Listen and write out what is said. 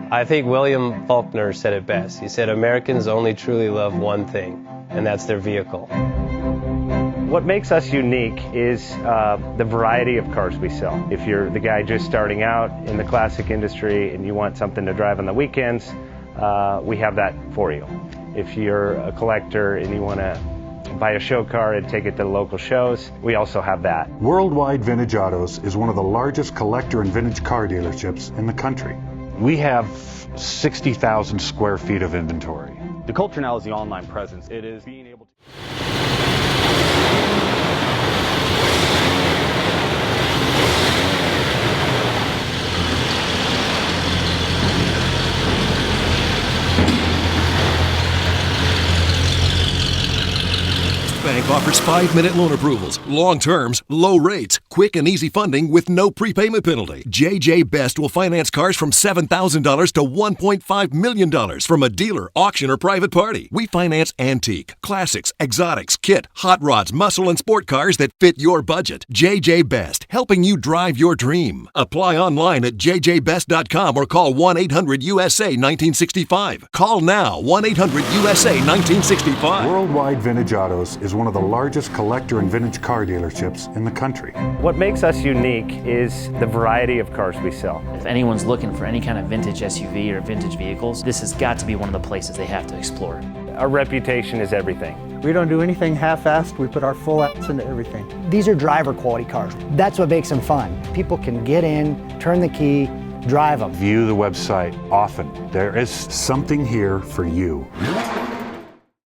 I think William Faulkner said it best. He said, Americans only truly love one thing, and that's their vehicle. What makes us unique is the variety of cars we sell. If you're the guy just starting out in the classic industry and you want something to drive on the weekends, we have that for you. If you're a collector and you want to buy a show car and take it to the local shows, we also have that. Worldwide Vintage Autos is one of the largest collector and vintage car dealerships in the country. We have 60,000 square feet of inventory. The culture now is the online presence. It is being able to... Bank offers 5-minute loan approvals, long terms, low rates, quick and easy funding with no prepayment penalty. JJ Best will finance cars from $7,000 to $1.5 million from a dealer, auction, or private party. We finance antique, classics, exotics, kit, hot rods, muscle, and sport cars that fit your budget. JJ Best, helping you drive your dream. Apply online at jjbest.com or call 1-800-USA-1965. Call now, 1-800-USA-1965. Worldwide Vintage Autos is one of the largest collector and vintage car dealerships in the country. What makes us unique is the variety of cars we sell. If anyone's looking for any kind of vintage SUV or vintage vehicles, this has got to be one of the places they have to explore. Our reputation is everything. We don't do anything half-assed. We put our full ass into everything. These are driver quality cars. That's what makes them fun. People can get in, turn the key, drive them. View the website often. There is something here for you.